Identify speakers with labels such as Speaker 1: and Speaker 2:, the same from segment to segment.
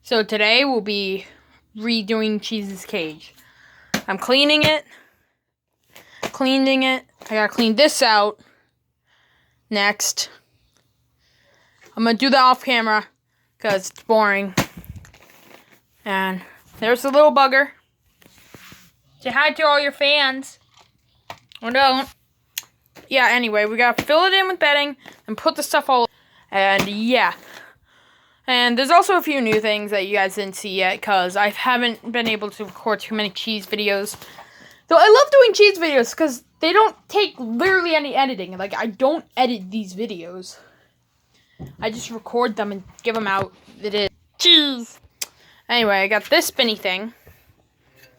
Speaker 1: So today we'll be redoing Cheese's cage. I'm cleaning it. I gotta clean this out next. I'm gonna do that off camera because it's boring. And there's the little bugger. Say hi to all your fans. Or don't. Yeah, anyway, we gotta fill it in with bedding and put the stuff all. And yeah. And there's also a few new things that you guys didn't see yet because I haven't been able to record too many cheese videos. So I love doing cheese videos because they don't take literally any editing. Like, I don't edit these videos. I just record them and give them out. It is cheese. Anyway, I got this spinny thing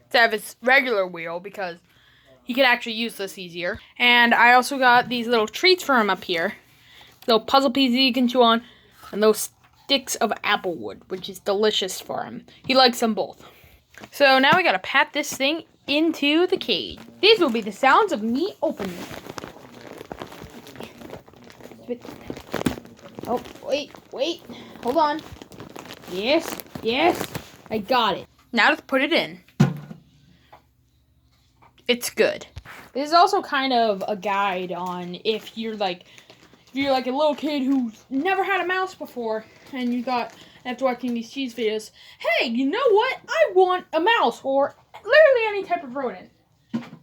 Speaker 1: instead of its regular wheel because he can actually use this easier. And I also got these little treats for him up here. Little puzzle pieces you can chew on. And those sticks of apple wood, which is delicious for him. He likes them both. So now we gotta pat this thing into the cage. These will be the sounds of me opening it. Oh, wait. Hold on. Yes. I got it. Now let's put it in. It's good. This is also kind of a guide on if you're like a little kid who's never had a mouse before and you thought after watching these cheese videos, hey, you know what? I want a mouse or literally any type of rodent.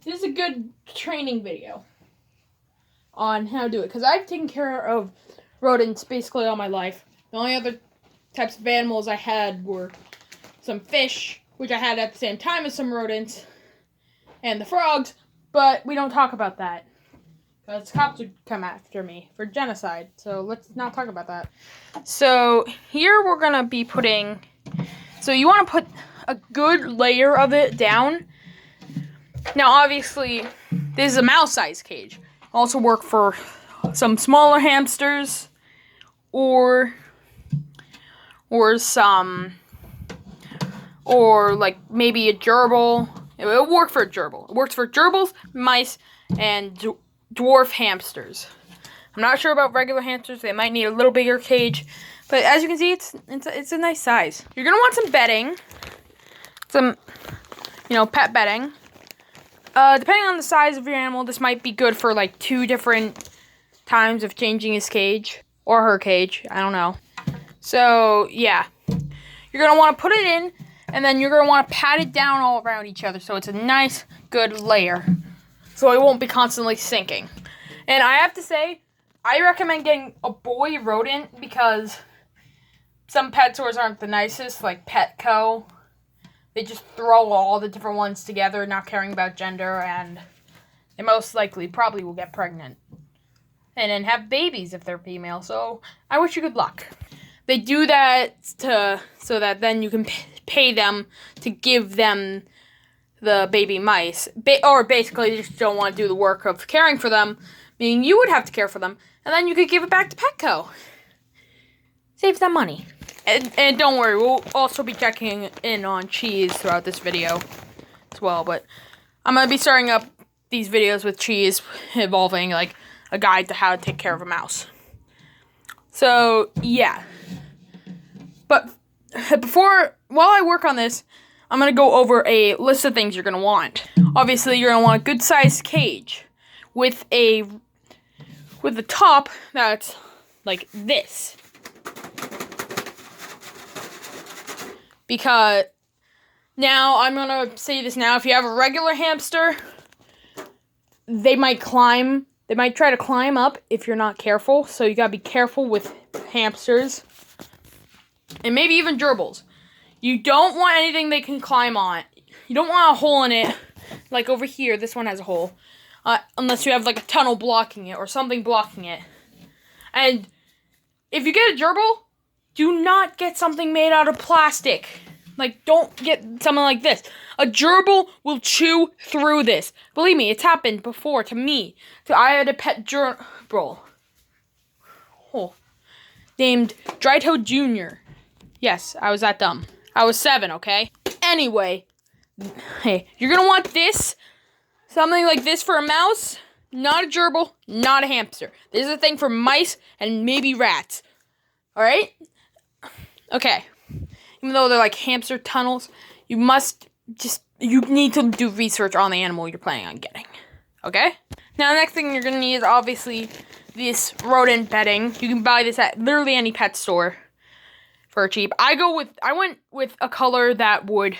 Speaker 1: This is a good training video on how to do it because I've taken care of rodents basically all my life. The only other types of animals I had were some fish, which I had at the same time as some rodents, and the frogs, but we don't talk about that. Because cops would come after me for genocide. So let's not talk about that. So here we're going to be putting... So you want to put a good layer of it down. Now obviously, this is a mouse-sized cage. Also work for some smaller hamsters. Or like maybe a gerbil. It will work for a gerbil. It works for gerbils, mice, and dwarf hamsters. I'm not sure about regular hamsters. They might need a little bigger cage. But as you can see, it's a nice size. You're going to want some bedding. Some, pet bedding. Depending on the size of your animal, this might be good for like 2 different times of changing his cage. Or her cage. I don't know. So, yeah. You're going to want to put it in. And then you're going to want to pat it down all around each other. So it's a nice, good layer. So it won't be constantly sinking. And I have to say, I recommend getting a boy rodent because some pet stores aren't the nicest, like Petco. They just throw all the different ones together, not caring about gender, and they most likely probably will get pregnant. And then have babies if they're female, so I wish you good luck. They do that so that then you can pay them to give them the baby mice, or basically they just don't want to do the work of caring for them, meaning you would have to care for them, and then you could give it back to Petco. Save them money. And don't worry, we'll also be checking in on Cheese throughout this video as well, but I'm going to be starting up these videos with Cheese involving, like, a guide to how to take care of a mouse. So, yeah. But while I work on this, I'm going to go over a list of things you're going to want. Obviously, you're going to want a good-sized cage with a top that's like this. Because, now, I'm going to say this now, if you have a regular hamster, they might try to climb up if you're not careful, so you got to be careful with hamsters. And maybe even gerbils. You don't want anything they can climb on. You don't want a hole in it. Like over here, this one has a hole. Unless you have like a tunnel blocking it or something blocking it. And if you get a gerbil, do not get something made out of plastic. Like, don't get something like this. A gerbil will chew through this. Believe me, it's happened before to me. So I had a pet gerbil. Named Drytoad Jr. Yes, I was that dumb. I was 7, okay? Anyway, hey, you're gonna want this, something like this for a mouse, not a gerbil, not a hamster. This is a thing for mice and maybe rats. Alright? Okay. even though they're like hamster tunnels, you need to do research on the animal you're planning on getting. Okay? Now, the next thing you're going to need is obviously this rodent bedding. You can buy this at literally any pet store for cheap. I went with a color that would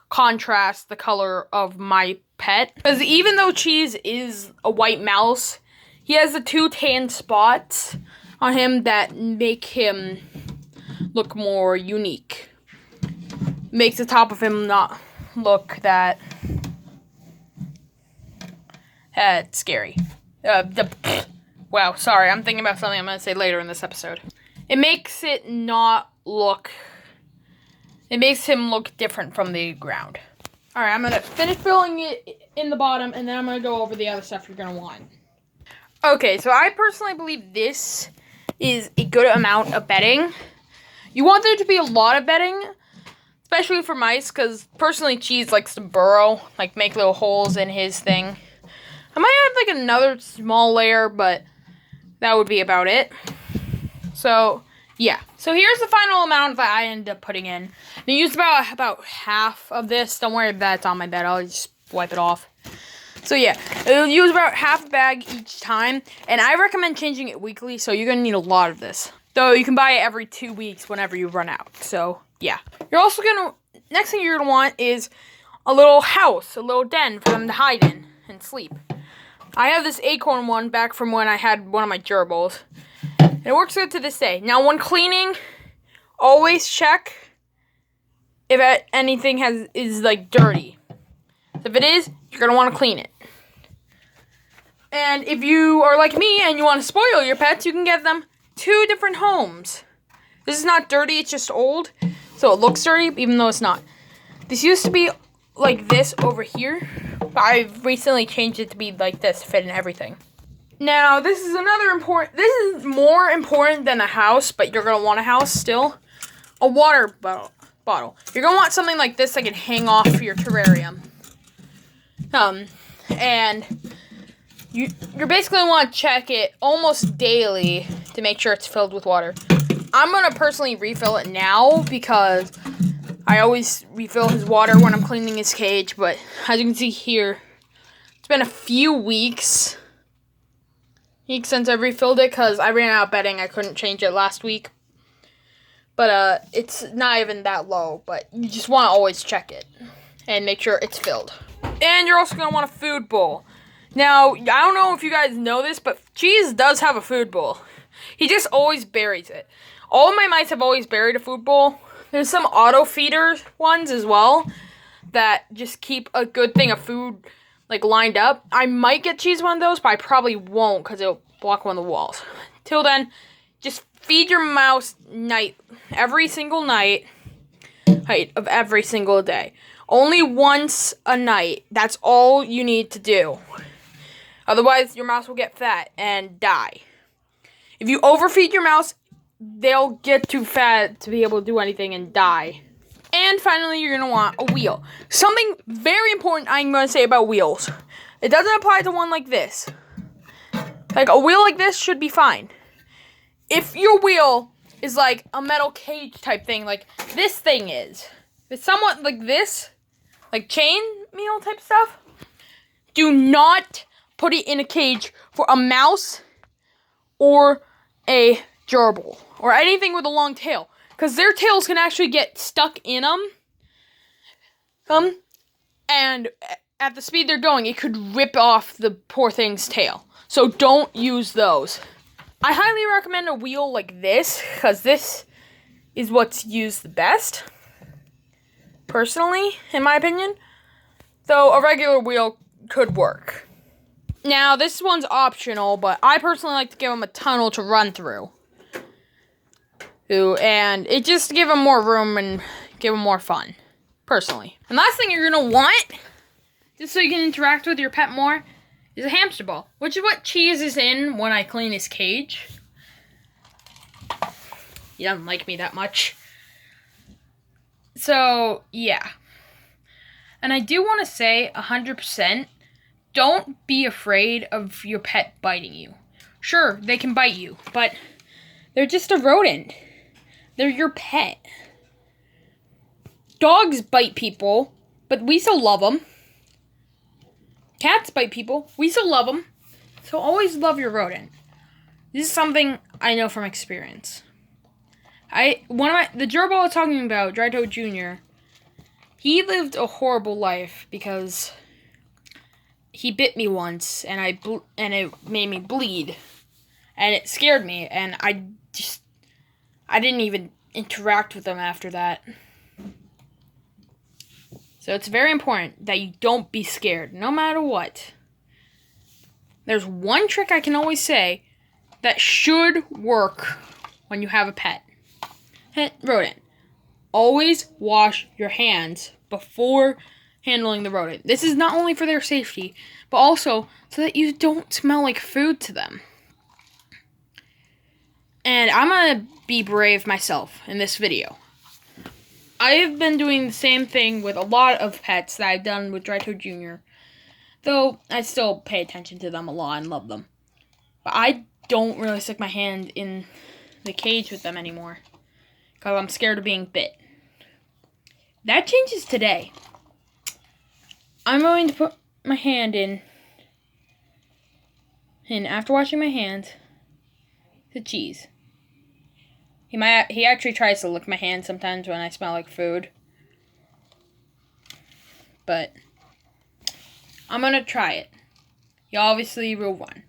Speaker 1: contrast the color of my pet. Because even though Cheese is a white mouse, he has the 2 tan spots on him that make him look more unique. Makes the top of him not look that scary. Wow, sorry, I'm thinking about something I'm going to say later in this episode. It makes him look different from the ground. Alright, I'm going to finish filling it in the bottom, and then I'm going to go over the other stuff you're going to want. Okay, so I personally believe this is a good amount of bedding. You want there to be a lot of bedding, especially for mice, because personally Cheese likes to burrow, like make little holes in his thing. I might have like another small layer, but that would be about it. So, yeah. So here's the final amount that I ended up putting in. I used about half of this. Don't worry if that's on my bed. I'll just wipe it off. So yeah, it'll use about half a bag each time. And I recommend changing it weekly, so you're going to need a lot of this. Though you can buy it every 2 weeks whenever you run out. So, yeah. You're also going to, next thing you're going to want is a little house, a little den for them to hide in and sleep. I have this acorn one back from when I had one of my gerbils. And it works good to this day. Now, when cleaning, always check if anything is like dirty. If it is, you're going to want to clean it. And if you are like me and you want to spoil your pets, you can get them 2 different homes. This is not dirty, it's just old. So it looks dirty, even though it's not. This used to be like this over here. But I've recently changed it to be like this, fit in everything. Now, this is more important than a house, but you're going to want a house still. A water bottle. You're going to want something like this that can hang off your terrarium. And you're basically going to want to check it almost daily to make sure it's filled with water. I'm going to personally refill it now because I always refill his water when I'm cleaning his cage, but as you can see here, it's been a few weeks since I refilled it because I ran out of bedding. I couldn't change it last week. But it's not even that low, but you just want to always check it and make sure it's filled. And you're also going to want a food bowl. Now, I don't know if you guys know this, but Cheese does have a food bowl. He just always buries it. All of my mice have always buried a food bowl. There's some auto feeder ones as well that just keep a good thing of food like lined up. I might get Cheese one of those, but I probably won't because it'll block one of the walls. Till then, just feed your mouse every single night of every single day. Only once a night. That's all you need to do. Otherwise, your mouse will get fat and die. If you overfeed your mouse, they'll get too fat to be able to do anything and die. And finally, you're going to want a wheel. Something very important I'm going to say about wheels. It doesn't apply to one like this. Like, a wheel like this should be fine. If your wheel is like a metal cage type thing, like this thing is, if it's somewhat like this, like chain meal type stuff, do not put it in a cage for a mouse or a gerbil or anything with a long tail, because their tails can actually get stuck in them. And at the speed they're going, it could rip off the poor thing's tail. So don't use those. I highly recommend a wheel like this, because this is what's used the best, personally, in my opinion. Though a regular wheel could work. Now, this one's optional, but I personally like to give them a tunnel to run through. And it just give them more room and give them more fun, personally. And last thing you're going to want, just so you can interact with your pet more, is a hamster ball, which is what Cheese is in when I clean his cage. He doesn't like me that much. So, yeah. And I do want to say 100%, don't be afraid of your pet biting you. Sure, they can bite you, but they're just a rodent. They're your pet. Dogs bite people, but we still love them. Cats bite people, we still love them. So always love your rodent. This is something I know from experience. The gerbil I was talking about, Dry-toed Jr., he lived a horrible life because he bit me once, and it made me bleed, and it scared me, and I didn't even interact with him after that. So it's very important that you don't be scared, no matter what. There's one trick I can always say that should work when you have a pet rodent. Always wash your hands before handling the rodent. This is not only for their safety, but also so that you don't smell like food to them. And I'm gonna be brave myself in this video. I've been doing the same thing with a lot of pets that I've done with Dry-toed Jr., though I still pay attention to them a lot and love them. But I don't really stick my hand in the cage with them anymore because I'm scared of being bit. That changes today. I'm going to put my hand in, and after washing my hands, the cheese. He actually tries to lick my hand sometimes when I smell like food. But I'm gonna try it. You obviously rule one.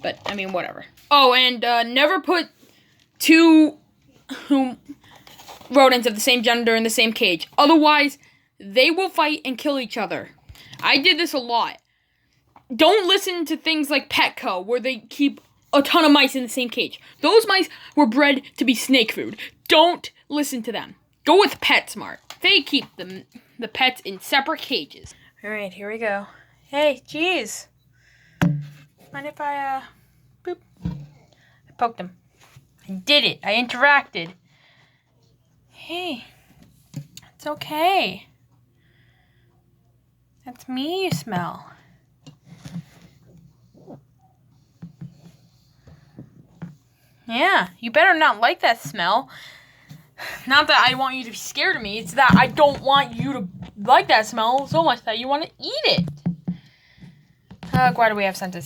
Speaker 1: But, I mean, whatever. Oh, and never put two rodents of the same gender in the same cage. Otherwise, they will fight and kill each other. I did this a lot. Don't listen to things like Petco, where they keep a ton of mice in the same cage. Those mice were bred to be snake food. Don't listen to them. Go with PetSmart. They keep the pets in separate cages. Alright, here we go. Hey, jeez. Mind if I, boop. I poked him. I did it. I interacted. Hey. It's okay. That's me you smell. Yeah, you better not like that smell. Not that I want you to be scared of me, it's that I don't want you to like that smell so much that you want to eat it. Why do we have sentences?